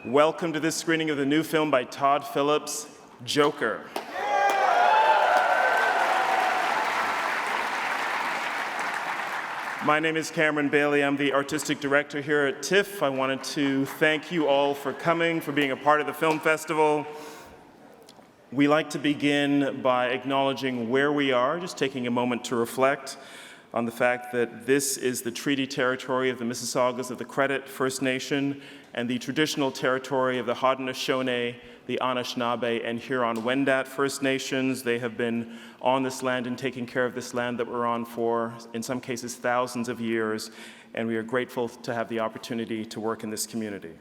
Welcome to this screening of the new film by Todd Phillips, Joker. My name is Cameron Bailey. I'm the artistic director here at TIFF. I wanted to thank you all for coming, for being a part of the film festival. We like to begin by acknowledging where we are, just taking a moment to reflect on the fact that this is the treaty territory of the Mississaugas of the Credit First Nation and the traditional territory of the Haudenosaunee, the Anishinaabe, and Huron-Wendat First Nations. They have been on this land and taking care of this land that we're on for, in some cases, thousands of years, and we are grateful to have the opportunity to work in this community.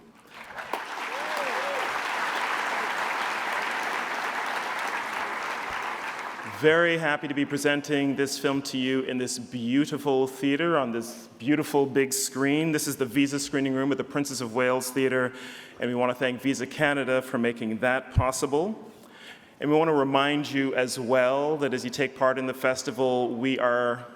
Very happy to be presenting this film to you in this beautiful theater on this beautiful big screen. This is the Visa screening room at the Princess of Wales Theatre, and we want to thank Visa Canada for making that possible. And we want to remind you as well that as you take part in the festival, we are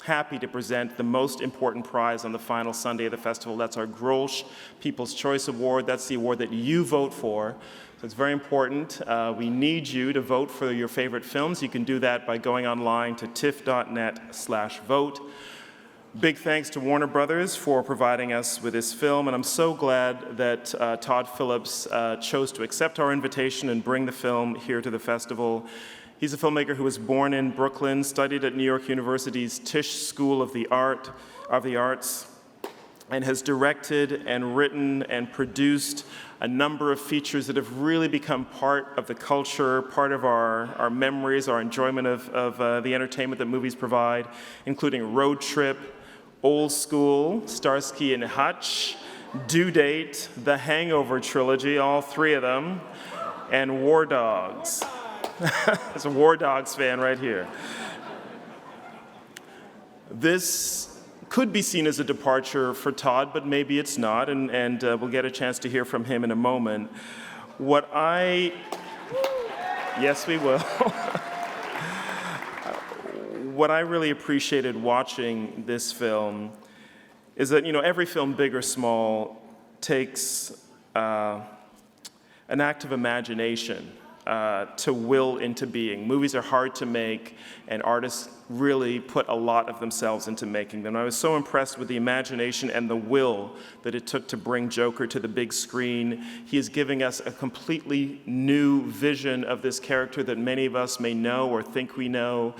happy to present the most important prize on the final Sunday of the festival. That's our Grolsch People's Choice Award. That's the award that you vote for. So it's very important. We need you to vote for your favorite films. You can do that by going online to tiff.net/vote. Big thanks to Warner Brothers for providing us with this film, and I'm so glad that Todd Phillips chose to accept our invitation and bring the film here to the festival. He's a filmmaker who was born in Brooklyn, studied at New York University's Tisch School of the Arts, and has directed and written and produced a number of features that have really become part of the culture, part of our memories, our enjoyment of the entertainment that movies provide, including Road Trip, Old School, Starsky and Hutch, Due Date, The Hangover trilogy, all three of them, and War Dogs. There's a War Dogs fan right here. This could be seen as a departure for Todd, but maybe it's not, and we'll get a chance to hear from him in a moment. Yes, we will. What I really appreciated watching this film is that, every film, big or small, takes an act of imagination to will into being. Movies are hard to make, and artists really put a lot of themselves into making them. I was so impressed with the imagination and the will that it took to bring Joker to the big screen. He is giving us a completely new vision of this character that many of us may know or think we know,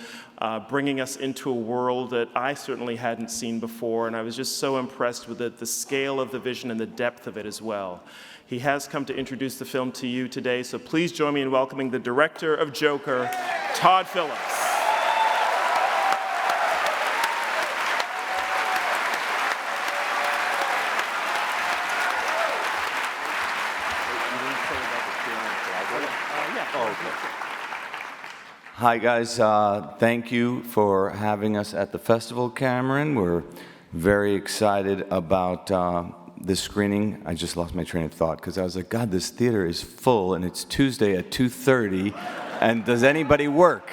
bringing us into a world that I certainly hadn't seen before, and I was just so impressed with the scale of the vision and the depth of it as well. He has come to introduce the film to you today, so please join me in welcoming the director of Joker, Todd Phillips. Hi guys, thank you for having us at the festival, Cameron. We're very excited about this screening. I just lost my train of thought because I was like, God, this theater is full and it's Tuesday at 2:30, and does anybody work?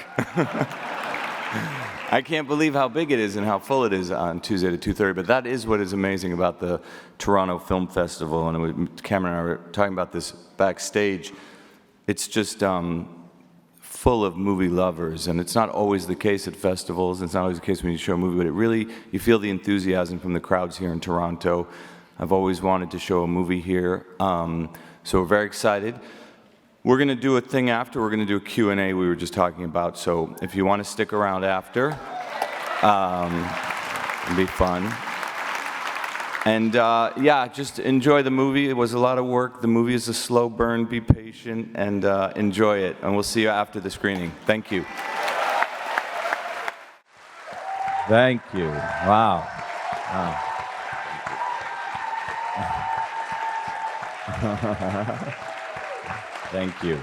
I can't believe how big it is and how full it is on Tuesday at 2:30, but that is what is amazing about the Toronto Film Festival, and Cameron and I were talking about this backstage. It's just full of movie lovers, and it's not always the case at festivals, it's not always the case when you show a movie, but it really, you feel the enthusiasm from the crowds here in Toronto. I've always wanted to show a movie here, so we're very excited. We're going to do a thing after, we're going to do a Q&A we were just talking about, so if you want to stick around after, it'll be fun. And yeah, just enjoy the movie. It was a lot of work. The movie is a slow burn. Be patient and enjoy it. And we'll see you after the screening. Thank you. Thank you. Wow. Wow. Thank you.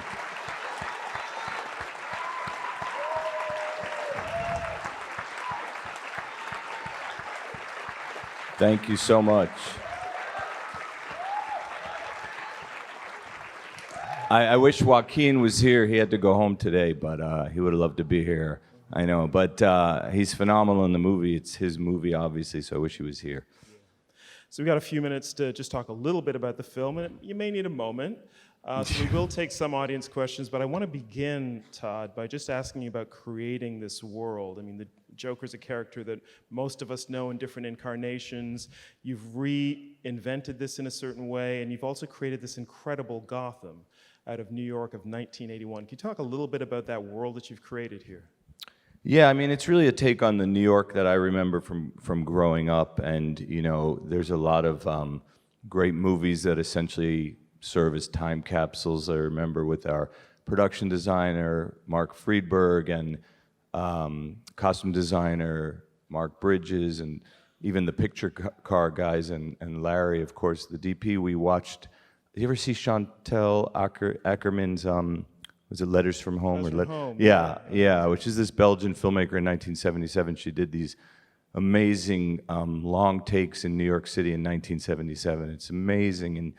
Thank you so much. I wish Joaquin was here. He had to go home today, but he would have loved to be here. I know, but he's phenomenal in the movie. It's his movie, obviously, so I wish he was here. So we've got a few minutes to just talk a little bit about the film, and you may need a moment. So we will take some audience questions, but I want to begin, Todd, by just asking you about creating this world. I mean, the Joker's a character that most of us know in different incarnations. You've reinvented this in a certain way, and you've also created this incredible Gotham out of New York of 1981. Can you talk a little bit about that world that you've created here? Yeah, I mean, it's really a take on the New York that I remember from growing up, and there's a lot of great movies that essentially serve as time capsules. I remember with our production designer Mark Friedberg and costume designer Mark Bridges, and even the picture car guys and Larry, of course, the DP. We watched. Did you ever see Chantal Ackerman's? Was it Letters from Home? Letters from Home. Yeah, which is this Belgian filmmaker in 1977. She did these amazing long takes in New York City in 1977. It's amazing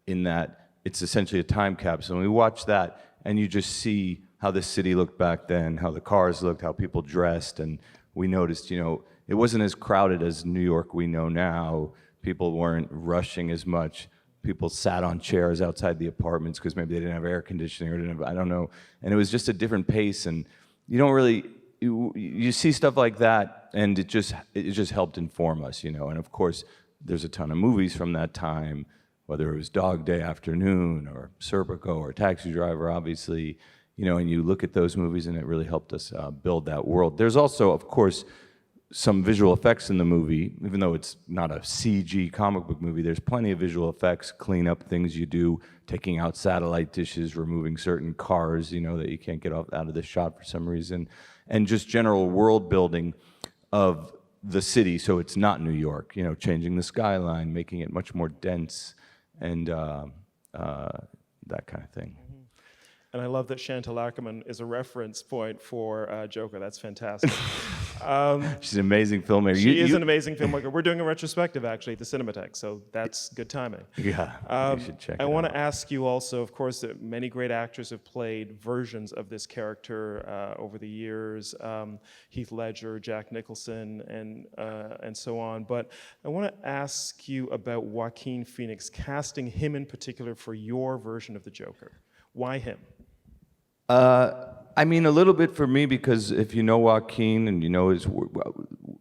in that it's essentially a time capsule. And we watch that, and you just see how the city looked back then, how the cars looked, how people dressed, and we noticed, it wasn't as crowded as New York we know now. People weren't rushing as much. People sat on chairs outside the apartments because maybe they didn't have air conditioning or didn't have, I don't know. And it was just a different pace, and you don't really, you see stuff like that, and it just helped inform us, And of course, there's a ton of movies from that time, whether it was Dog Day Afternoon or Serpico or Taxi Driver, obviously, and you look at those movies, and it really helped us build that world. There's also, of course, some visual effects in the movie, even though it's not a CG comic book movie. There's plenty of visual effects, clean up things you do, taking out satellite dishes, removing certain cars, that you can't get out of the shot for some reason, and just general world building of the city, so it's not New York. Changing the skyline, making it much more dense, and that kind of thing. And I love that Chantal Ackerman is a reference point for Joker. That's fantastic. She's an amazing filmmaker. She is an amazing filmmaker. We're doing a retrospective, actually, at the Cinematheque, so that's good timing. Yeah, you should check it out. I want to ask you also, of course, that many great actors have played versions of this character over the years, Heath Ledger, Jack Nicholson, and so on. But I want to ask you about Joaquin Phoenix, casting him in particular for your version of the Joker. Why him? I mean, a little bit for me, because if you know Joaquin and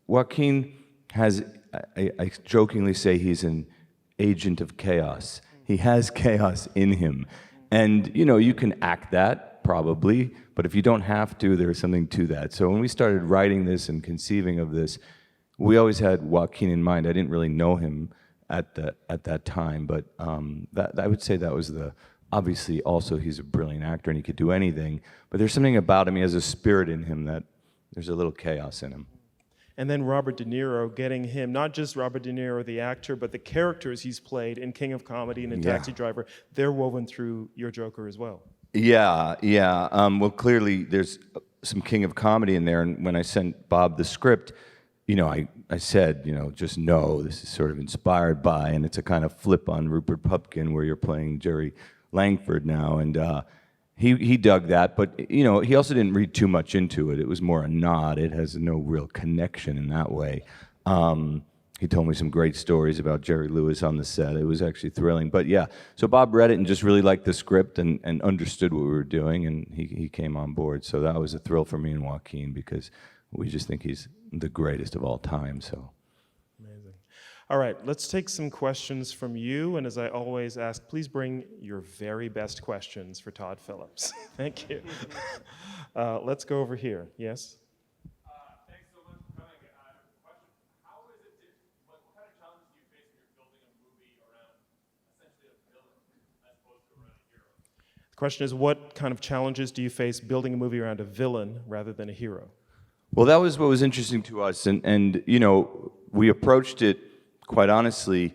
Joaquin has, I jokingly say he's an agent of chaos. He has chaos in him. And, you can act that, probably, but if you don't have to, there's something to that. So when we started writing this and conceiving of this, we always had Joaquin in mind. I didn't really know him at that time, but I would say that was obviously, also, he's a brilliant actor and he could do anything, but there's something about him, he has a spirit in him that there's a little chaos in him. And then Robert De Niro, getting him, not just Robert De Niro, the actor, but the characters he's played in King of Comedy and in Taxi Driver, they're woven through your Joker as well. Yeah. Well, clearly, there's some King of Comedy in there, and when I sent Bob the script, I said, just know this is sort of inspired by, and it's a kind of flip on Rupert Pupkin where you're playing Jerry Langford now, and he dug that, but he also didn't read too much into it. It was more a nod. It has no real connection in that way. He told me some great stories about Jerry Lewis on the set. It was actually thrilling. But yeah, so Bob read it and just really liked the script and understood what we were doing, and he came on board. So that was a thrill for me and Joaquin, because we just think he's the greatest of all time. So. All right, let's take some questions from you, and as I always ask, please bring your very best questions for Todd Phillips. Thank you. Let's go over here. Yes? Thanks so much for coming. Question, how is it, what kind of challenges do you face when you're building a movie around essentially a villain as opposed to around a hero? The question is, what kind of challenges do you face building a movie around a villain rather than a hero? Well, that was what was interesting to us, and we approached it, quite honestly,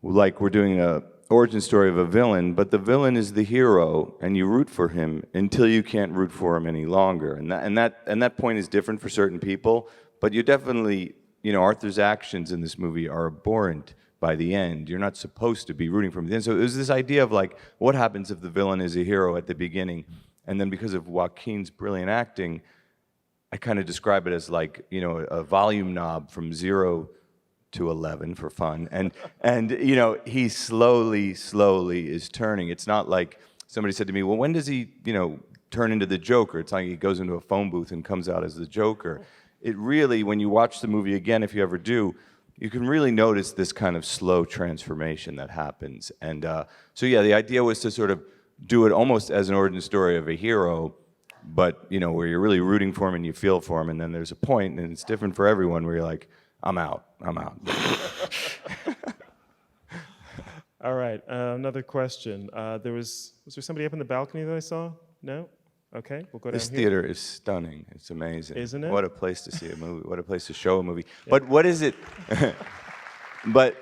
like we're doing an origin story of a villain, but the villain is the hero, and you root for him until you can't root for him any longer. And that point is different for certain people, but you definitely, Arthur's actions in this movie are abhorrent by the end. You're not supposed to be rooting for him. And so it was this idea of like, what happens if the villain is a hero at the beginning? And then because of Joaquin's brilliant acting, I kind of describe it as like, a volume knob from 0 to 11 for fun, and you know, he slowly is turning. It's not like somebody said to me, well, when does he, you know, turn into the Joker? It's like he goes into a phone booth and comes out as the Joker. It really, when you watch the movie again, if you ever do, you can really notice this kind of slow transformation that happens. And so yeah, the idea was to sort of do it almost as an origin story of a hero, but you know, where you're really rooting for him and you feel for him, and then there's a point, and it's different for everyone, where you're like, I'm out. All right, another question. Was there somebody up in the balcony that I saw? No? Okay, we'll go down This here. theater is stunning. It's amazing. Isn't it? What a place to see a movie. What a place to show a movie. Yeah. But what is it? But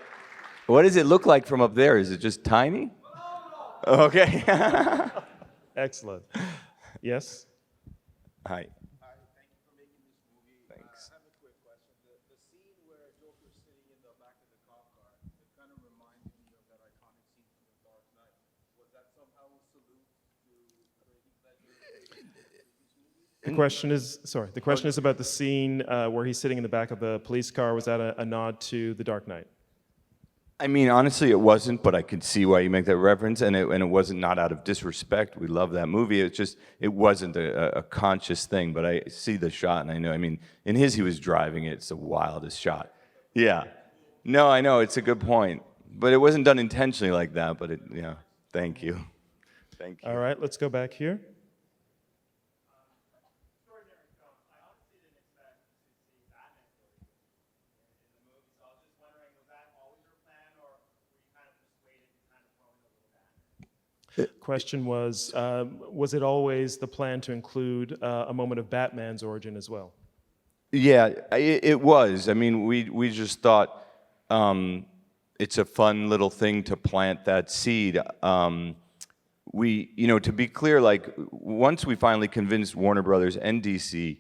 what does it look like from up there? Is it just tiny? Okay. Excellent. Yes? Hi. Hi, thank you for making this movie. Thanks. I have a quick question. The scene where Joker's sitting in the back of the cop car, it kind of reminded me of that iconic scene from The Dark Knight. Was that somehow a salute to Heath Ledger? The question is about the scene where he's sitting in the back of the police car. Was that a nod to The Dark Knight? I mean, honestly, it wasn't, but I could see why you make that reference, and it wasn't not out of disrespect. We love that movie. It's just, it wasn't a conscious thing, but I see the shot, and I know, I mean, in his, he was driving it. It's the wildest shot. Yeah. No, I know, it's a good point. But it wasn't done intentionally like that, but it, yeah, thank you. Thank you. All right, let's go back here. Question was it always the plan to include a moment of Batman's origin as well? Yeah, it was. I mean, we just thought it's a fun little thing to plant that seed. You know, to be clear, like, once we finally convinced Warner Brothers and DC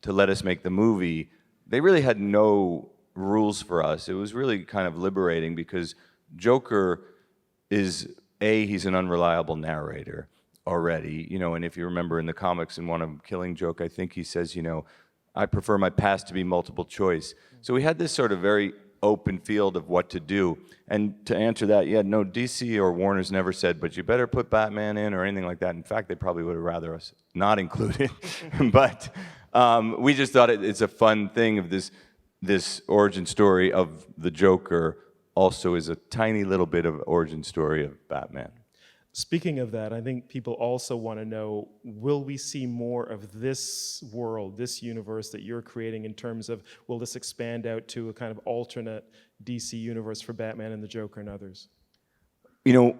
to let us make the movie, they really had no rules for us. It was really kind of liberating, because Joker is, he's an unreliable narrator already, you know, and if you remember in the comics, in one of them, Killing Joke, I think he says, you know, I prefer my past to be multiple choice. So we had this sort of very open field of what to do. And to answer that, yeah, no, DC or Warner's never said, but you better put Batman in or anything like that. In fact, they probably would have rather us not include it. But we just thought it's a fun thing of this origin story of the Joker also is a tiny little bit of origin story of Batman. Speaking of that, I think people also want to know, will we see more of this world, this universe that you're creating, in terms of, will this expand out to a kind of alternate DC universe for Batman and the Joker and others? You know,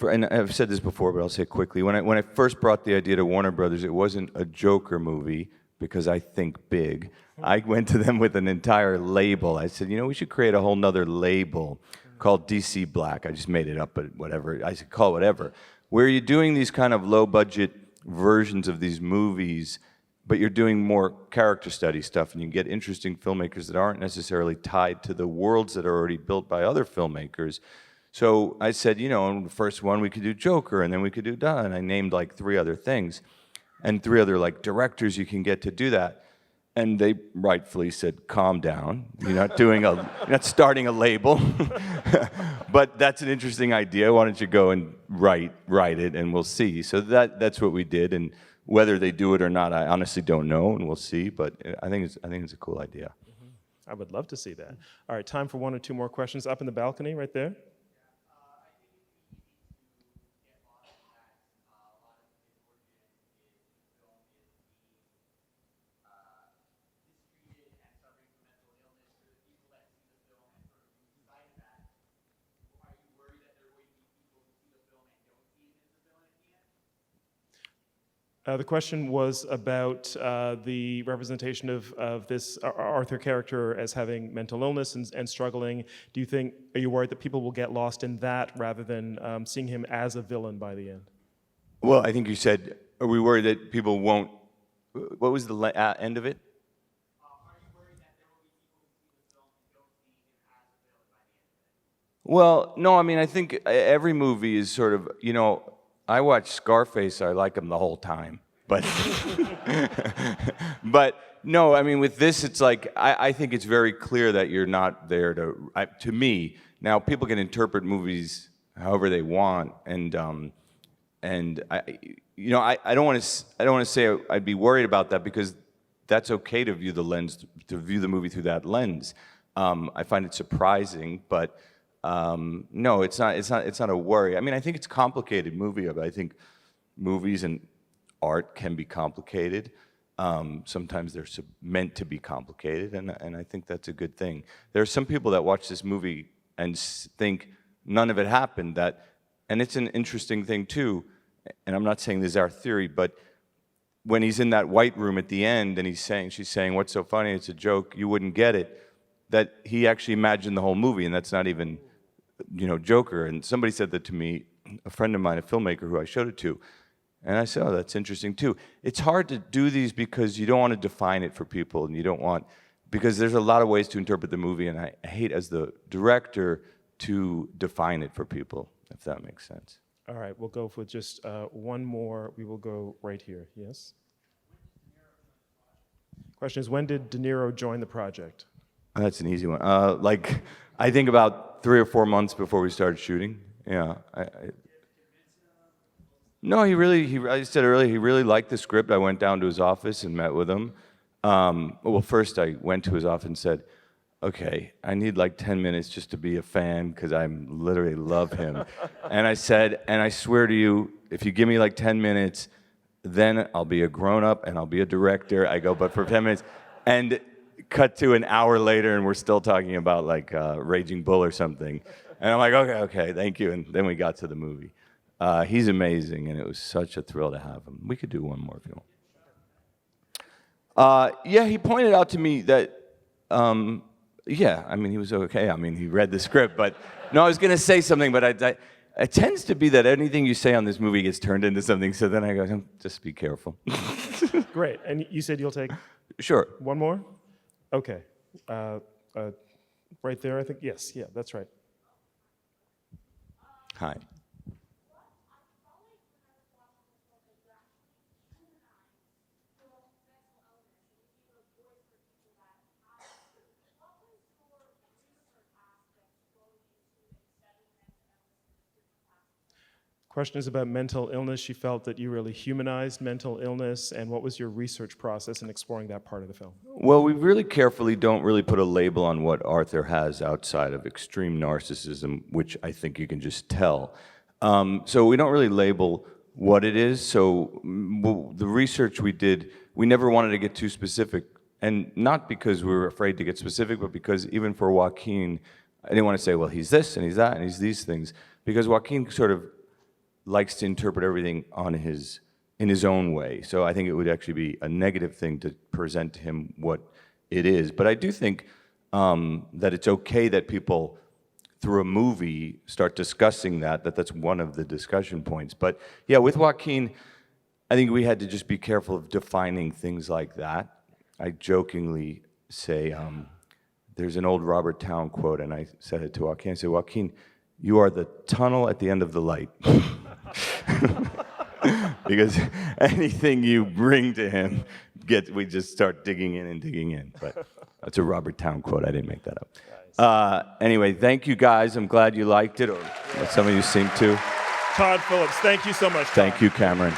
and I've said this before, but I'll say it quickly. When I first brought the idea to Warner Brothers, it wasn't a Joker movie, because I think big. I went to them with an entire label. I said, you know, we should create a whole nother label called DC Black. I just made it up, but whatever. I said, call it whatever. Where you're doing these kind of low-budget versions of these movies, but you're doing more character study stuff, and you get interesting filmmakers that aren't necessarily tied to the worlds that are already built by other filmmakers. So I said, you know, in the first one we could do Joker, and then we could do and I named like 3 other things, and 3 other like directors you can get to do that. And they rightfully said, calm down. You're not starting a label. But that's an interesting idea. Why don't you go and write it, and we'll see. So that's what we did. And whether they do it or not, I honestly don't know, and we'll see. But I think it's a cool idea. Mm-hmm. I would love to see that. All right, time for 1 or 2 more questions. Up in the balcony, right there. The question was about the representation of this Arthur character as having mental illness and struggling. Are you worried that people will get lost in that rather than seeing him as a villain by the end? Well, I think you said, are we worried that people won't, what was the end of it? Are you worried that there will be people who see the film and don't see him as a villain by the end of it? Well, no, I mean, I think every movie is sort of, you know, I watch Scarface, I like him the whole time. But No, I mean, with this, it's like, I think it's very clear that you're not there to me, now people can interpret movies however they want, and I don't want to say I'd be worried about that, because that's okay to view the movie through that lens. I find it surprising, but no, it's not a worry. I mean, I think it's a complicated movie. I think movies and art can be complicated. Sometimes they're meant to be complicated, and I think that's a good thing. There are some people that watch this movie and think none of it happened. And it's an interesting thing too. And I'm not saying this is our theory, but when he's in that white room at the end, and she's saying, "What's so funny? It's a joke. You wouldn't get it." That he actually imagined the whole movie, and that's not even, Joker. And somebody said that to me, a friend of mine, a filmmaker who I showed it to. And I said, "Oh, that's interesting too." It's hard to do these because you don't want to define it for people, and you don't want, because there's a lot of ways to interpret the movie, and I hate, as the director, to define it for people, if that makes sense. All right, we'll go for just one more. We will go right here. Yes? Question is, when did De Niro join the project? That's an easy one. I think about 3 or 4 months before we started shooting. Yeah. No, I said earlier, he really liked the script. I went down to his office and met with him. Well, first I went to his office and said, "Okay, I need like 10 minutes just to be a fan, because I literally love him." And I said, "And I swear to you, if you give me like 10 minutes, then I'll be a grown-up and I'll be a director." I go, "But for 10 minutes." And cut to an hour later, and we're still talking about like Raging Bull or something. And I'm like, okay, thank you. And then we got to the movie. He's amazing, and it was such a thrill to have him. We could do one more if you want. Yeah, he pointed out to me that, yeah, I mean, he was okay. I mean, he read the script, but no, I was going to say something, but it tends to be that anything you say on this movie gets turned into something, so then I go, just be careful. Great, and you said you'll take Sure. one more? Okay. Right there, I think. Yes, yeah, that's right. Hi. Question is about mental illness. She felt that you really humanized mental illness, and what was your research process in exploring that part of the film? Well, we really carefully don't really put a label on what Arthur has outside of extreme narcissism, which I think you can just tell. So we don't really label what it is. So the research we did, we never wanted to get too specific, and not because we were afraid to get specific, but because even for Joaquin, I didn't want to say, well, he's this and he's that and he's these things, because Joaquin sort of likes to interpret everything in his own way. So I think it would actually be a negative thing to present to him what it is. But I do think that it's okay that people, through a movie, start discussing that's one of the discussion points. But yeah, with Joaquin, I think we had to just be careful of defining things like that. I jokingly say, there's an old Robert Towne quote, and I said it to Joaquin. I said, "Joaquin, you are the tunnel at the end of the light." Because anything you bring to him, we just start digging in and digging in. But that's a Robert Towne quote. I didn't make that up. Anyway, thank you guys. I'm glad you liked it, or some of you seem to. Todd Phillips, thank you so much. Todd. Thank you, Cameron.